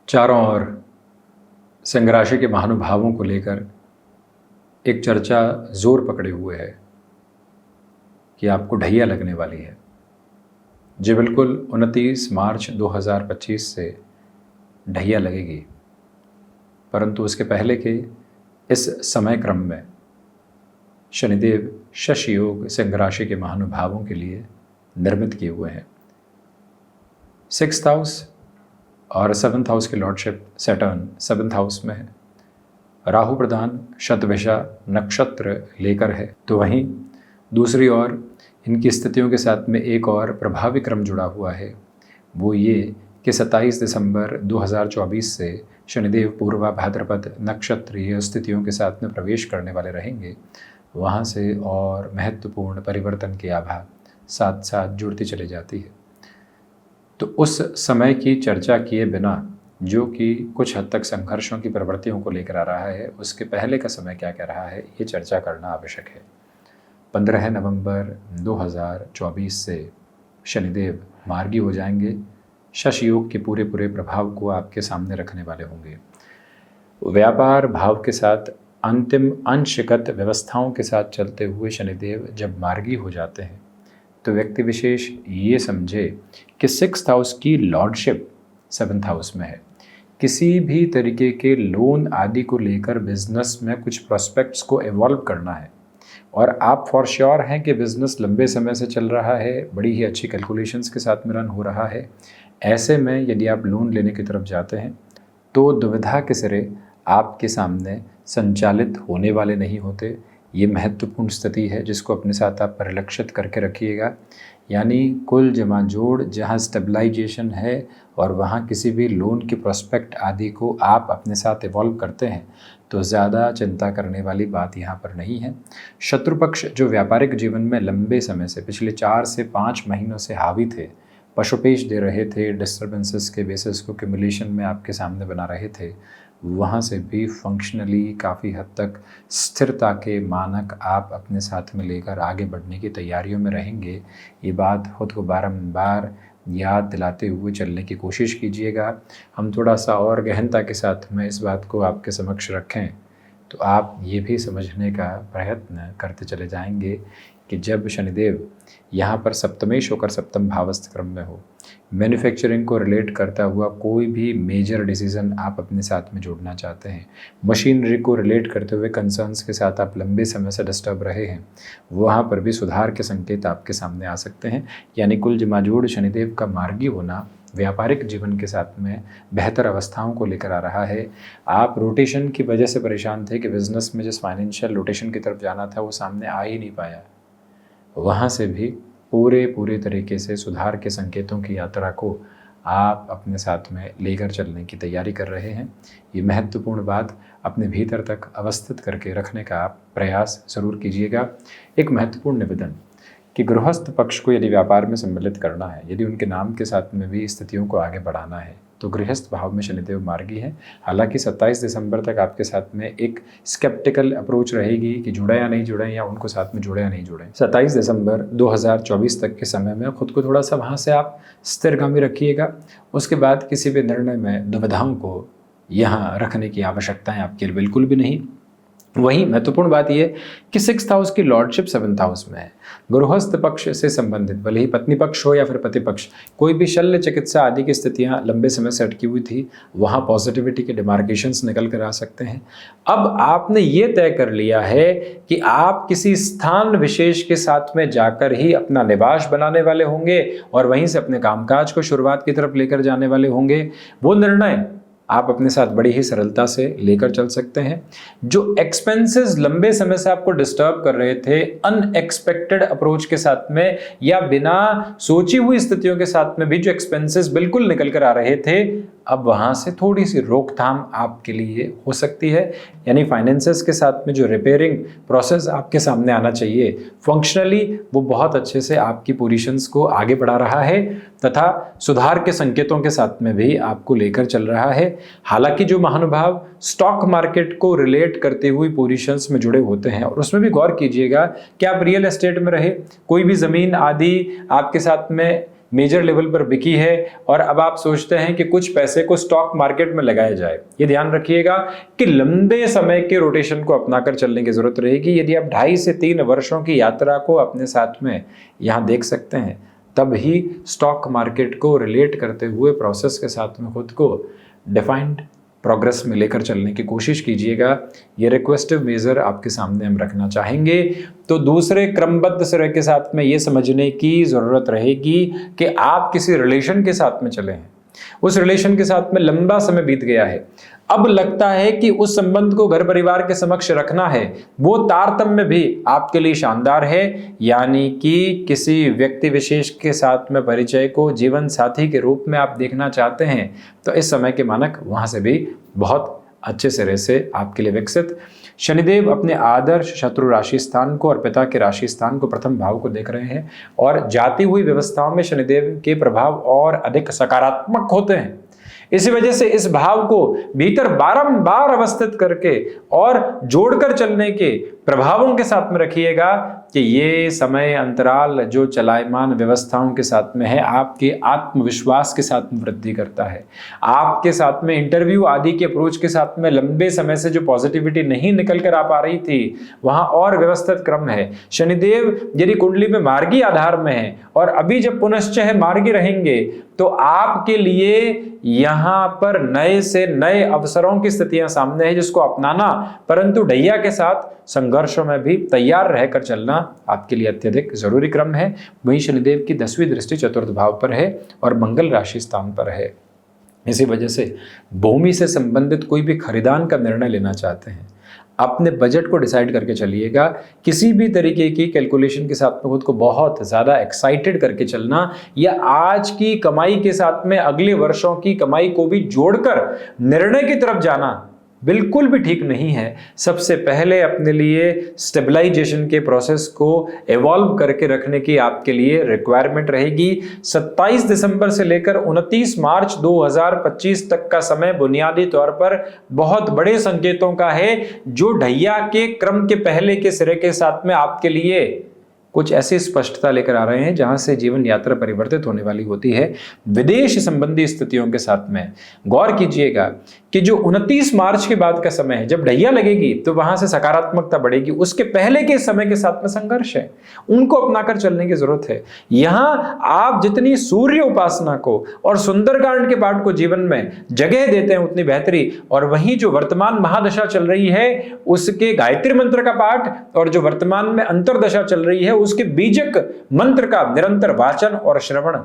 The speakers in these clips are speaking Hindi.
चारों ओर सिंह राशि के महानुभावों को लेकर एक चर्चा जोर पकड़े हुए है कि आपको ढैया लगने वाली है। जी बिल्कुल, 29 मार्च 2025 से ढैया लगेगी, परंतु उसके पहले के इस समय क्रम में शनिदेव शशि योग सिंह राशि के महानुभावों के लिए निर्मित किए हुए हैं। 6th हाउस और 7th हाउस की लॉर्डशिप सैटर्न 7th हाउस में है। राहु प्रधान शतभिषा नक्षत्र लेकर है, तो वहीं दूसरी ओर इनकी स्थितियों के साथ में एक और प्रभावी क्रम जुड़ा हुआ है। वो ये कि 27 दिसंबर 2024 से शनिदेव पूर्वा भाद्रपद नक्षत्रीय स्थितियों के साथ में प्रवेश करने वाले रहेंगे। वहाँ से और महत्वपूर्ण परिवर्तन की आभा साथ साथ जुड़ती चली जाती है। तो उस समय की चर्चा किए बिना, जो कि कुछ हद तक संघर्षों की प्रवृत्तियों को लेकर आ रहा है, उसके पहले का समय क्या कह रहा है, ये चर्चा करना आवश्यक है। 15 नवंबर 2024 से शनिदेव मार्गी हो जाएंगे। शशि योग के पूरे प्रभाव को आपके सामने रखने वाले होंगे। व्यापार भाव के साथ अंतिम अंशगत व्यवस्थाओं के साथ चलते हुए शनिदेव जब मार्गी हो जाते हैं, तो व्यक्ति विशेष ये समझे कि 6th हाउस की लॉर्डशिप 7th हाउस में है। किसी भी तरीके के लोन आदि को लेकर बिजनेस में कुछ प्रोस्पेक्ट्स को एवॉल्व करना है, और आप फॉर श्योर हैं कि बिज़नेस लंबे समय से चल रहा है, बड़ी ही अच्छी कैलकुलेशंस के साथ में रन हो रहा है। ऐसे में यदि आप लोन लेने की तरफ जाते हैं तो दुविधा के सिरे आपके सामने संचालित होने वाले नहीं होते। ये महत्वपूर्ण स्थिति है जिसको अपने साथ आप परिलक्षित करके रखिएगा। यानी कुल जमा जोड़ जहाँ स्टेबलाइजेशन है और वहाँ किसी भी लोन की प्रोस्पेक्ट आदि को आप अपने साथ इवॉल्व करते हैं, तो ज़्यादा चिंता करने वाली बात यहाँ पर नहीं है। शत्रु पक्ष जो व्यापारिक जीवन में लंबे समय से पिछले 4 से 5 महीनों से हावी थे, पशुपेश दे रहे थे, डिस्टर्बेंसेस के बेसिस को क्यूमुलेशन में आपके सामने बना रहे थे, वहाँ से भी फंक्शनली काफ़ी हद तक स्थिरता के मानक आप अपने साथ में लेकर आगे बढ़ने की तैयारियों में रहेंगे। ये बात खुद को बारंबार याद दिलाते हुए चलने की कोशिश कीजिएगा। हम थोड़ा सा और गहनता के साथ में इस बात को आपके समक्ष रखें तो आप ये भी समझने का प्रयत्न करते चले जाएंगे कि जब शनिदेव यहाँ पर सप्तमेश होकर सप्तम भावस्थ क्रम में हो, मैन्युफैक्चरिंग को रिलेट करता हुआ कोई भी मेजर डिसीज़न आप अपने साथ में जोड़ना चाहते हैं, मशीनरी को रिलेट करते हुए कंसर्न्स के साथ आप लंबे समय से डिस्टर्ब रहे हैं, वहाँ पर भी सुधार के संकेत आपके सामने आ सकते हैं। यानी कुल जमाजोड़ शनिदेव का मार्गी होना व्यापारिक जीवन के साथ में बेहतर अवस्थाओं को लेकर आ रहा है। आप रोटेशन की वजह से परेशान थे कि बिज़नेस में जिस फाइनेंशियल रोटेशन की तरफ जाना था वो सामने आ ही नहीं पाया, वहाँ से भी पूरे तरीके से सुधार के संकेतों की यात्रा को आप अपने साथ में लेकर चलने की तैयारी कर रहे हैं। ये महत्वपूर्ण बात अपने भीतर तक अवस्थित करके रखने का आप प्रयास ज़रूर कीजिएगा। एक महत्वपूर्ण निवेदन कि गृहस्थ पक्ष को यदि व्यापार में सम्मिलित करना है, यदि उनके नाम के साथ में भी स्थितियों को आगे बढ़ाना है, तो गृहस्थ भाव में शनिदेव मार्गी है। हालांकि 27 दिसंबर तक आपके साथ में एक स्केप्टिकल अप्रोच रहेगी कि जुड़े या नहीं जुड़े, या उनको साथ में जुड़े या नहीं जुड़े। 27 दिसंबर 2024 तक के समय में खुद को थोड़ा सा वहाँ से आप स्थिरगामी रखिएगा। उसके बाद किसी भी निर्णय में दुविधाओं को यहाँ रखने की आवश्यकताएं आपके लिए बिल्कुल भी नहीं। वहीं महत्वपूर्ण बात यह कि 6th हाउस की लॉर्डशिप 7th हाउस में है। गृहस्थ पक्ष से संबंधित, भले ही पत्नी पक्ष हो या फिर पति पक्ष, कोई भी शल्य चिकित्सा आदि की स्थितियां लंबे समय से अटकी हुई थी, वहां पॉजिटिविटी के डिमार्केशंस निकल कर आ सकते हैं। अब आपने ये तय कर लिया है कि आप किसी स्थान विशेष के साथ में जाकर ही अपना निवास बनाने वाले होंगे और वहीं से अपने कामकाज को शुरुआत की तरफ लेकर जाने वाले होंगे। वो निर्णय आप अपने साथ बड़ी ही सरलता से लेकर चल सकते हैं। जो एक्सपेंसेस लंबे समय से आपको डिस्टर्ब कर रहे थे, अनएक्सपेक्टेड अप्रोच के साथ में या बिना सोची हुई स्थितियों के साथ में भी जो एक्सपेंसेस बिल्कुल निकल कर आ रहे थे, अब वहां से थोड़ी सी रोकथाम आपके लिए हो सकती है। यानी फाइनेंसेस के साथ में जो रिपेयरिंग प्रोसेस आपके सामने आना चाहिए, फंक्शनली वो बहुत अच्छे से आपकी पोजीशंस को आगे बढ़ा रहा है तथा सुधार के संकेतों के साथ में भी आपको लेकर चल रहा है। हालांकि जो महानुभाव स्टॉक मार्केट को रिलेट करते हुए पोजीशंस में जुड़े होते हैं, और उसमें भी गौर कीजिएगा कि आप रियल एस्टेट में रहे, कोई भी जमीन आदि आपके साथ में मेजर लेवल पर बिकी है और अब आप सोचते हैं कि कुछ पैसे को स्टॉक मार्केट में लगाया जाए। ये ध्यान रखिएगा कि लंबे समय के रोटेशन को अपनाकर चलने की जरूरत रहेगी। यदि आप 2.5 से 3 वर्षों की यात्रा को अपने साथ में यहाँ देख सकते हैं, तब ही स्टॉक मार्केट को रिलेट करते हुए प्रोसेस के साथ में खुद को डिफाइंड प्रोग्रेस में लेकर चलने की कोशिश कीजिएगा। ये रिक्वेस्टिव मेजर आपके सामने हम रखना चाहेंगे। तो दूसरे क्रमबद्ध सिरे के साथ में ये समझने की ज़रूरत रहेगी कि आप किसी रिलेशन के साथ में चले हैं, उस रिलेशन के साथ में लंबा समय बीत गया है, अब लगता है कि उस संबंध को घर परिवार के समक्ष रखना है, वो तारतम्य भी आपके लिए शानदार है। यानी कि किसी व्यक्ति विशेष के साथ में परिचय को जीवन साथी के रूप में आप देखना चाहते हैं, तो इस समय के मानक वहां से भी बहुत अच्छे सिरे से आपके लिए विकसित। शनिदेव अपने आदर्श शत्रु राशि स्थान को और पिता के राशि स्थान को, प्रथम भाव को देख रहे हैं और जाती हुई व्यवस्थाओं में शनिदेव के प्रभाव और अधिक सकारात्मक होते हैं। इसी वजह से इस भाव को भीतर बारंबार अवस्थित करके और जोड़कर चलने के प्रभावों के साथ में रखिएगा कि ये समय अंतराल जो चलायमान व्यवस्थाओं के साथ में है, आपके आत्मविश्वास के साथ में वृद्धि करता है। आपके साथ में इंटरव्यू आदि के अप्रोच के साथ में लंबे समय से जो पॉजिटिविटी नहीं निकल कर आ पा रही थी, वहां और व्यवस्थित क्रम है। शनिदेव यदि कुंडली में मार्गी आधार में है और अभी जब पुनश्च है मार्गी रहेंगे, तो आपके लिए यहां पर नए से नए अवसरों की स्थितियां सामने है, जिसको अपनाना, परंतु ढैया के साथ संघर्षों में भी तैयार रहकर चलना आपके लिए अत्यधिक जरूरी क्रम है। वहीं शनिदेव की 10वीं दृष्टि चतुर्थ भाव पर है और मंगल राशि स्थान पर है। इसी वजह से भूमि से संबंधित कोई भी खरीदान का निर्णय लेना चाहते हैं, अपने बजट को डिसाइड करके चलिएगा। किसी भी तरीके की कैलकुलेशन के साथ में खुद को बहुत ज़्यादा एक्साइटेड करके चलना या आज की कमाई के साथ में अगले वर्षों की कमाई को भी जोड़कर निर्णय की तरफ जाना बिल्कुल भी ठीक नहीं है। सबसे पहले अपने लिए स्टेबलाइजेशन के प्रोसेस को एवॉल्व करके रखने की आपके लिए रिक्वायरमेंट रहेगी। 27 दिसंबर से लेकर 29 मार्च 2025 तक का समय बुनियादी तौर पर बहुत बड़े संकेतों का है, जो ढैया के क्रम के पहले के सिरे के साथ में आपके लिए कुछ ऐसी स्पष्टता लेकर आ रहे हैं जहां से जीवन यात्रा परिवर्तित होने वाली होती है। विदेश संबंधी स्थितियों के साथ में गौर कीजिएगा कि जो 29 मार्च के बाद का समय है, जब ढैया लगेगी तो वहां से सकारात्मकता बढ़ेगी। उसके पहले के समय के साथ में संघर्ष है, उनको अपनाकर चलने की जरूरत है। यहां आप जितनी सूर्य उपासना को और सुंदरकांड के पाठ को जीवन में जगह देते हैं, उतनी बेहतरी। और वहीं जो वर्तमान महादशा चल रही है, उसके गायत्री मंत्र का पाठ और जो वर्तमान में अंतरदशा चल रही है, उसके बीजक मंत्र का निरंतर वाचन और श्रवण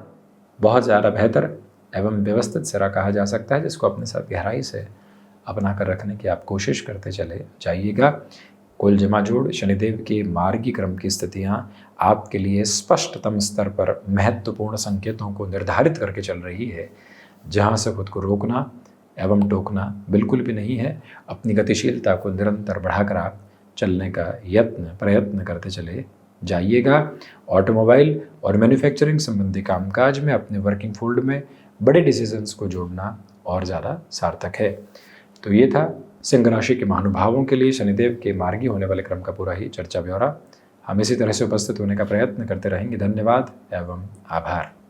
बहुत ज्यादा बेहतर एवं व्यवस्थित सिरा कहा जा सकता है, जिसको अपने साथ गहराई से अपना कर रखने की आप कोशिश करते चले जाइएगा। कुल जमा जोड़ शनिदेव के मार्गी क्रम की स्थितियां आपके लिए स्पष्टतम स्तर पर महत्वपूर्ण संकेतों को निर्धारित करके चल रही है, जहां से खुद को रोकना एवं टोकना बिल्कुल भी नहीं है। अपनी गतिशीलता को निरंतर बढ़ाकर आप चलने का प्रयत्न करते चले जाइएगा। ऑटोमोबाइल और मैन्युफैक्चरिंग संबंधी कामकाज में अपने वर्किंग फील्ड में बड़े डिसीजंस को जोड़ना और ज़्यादा सार्थक है। तो ये था सिंह राशि के महानुभावों के लिए शनिदेव के मार्गी होने वाले क्रम का पूरा ही चर्चा ब्यौरा। हम इसी तरह से उपस्थित होने का प्रयत्न करते रहेंगे। धन्यवाद एवं आभार।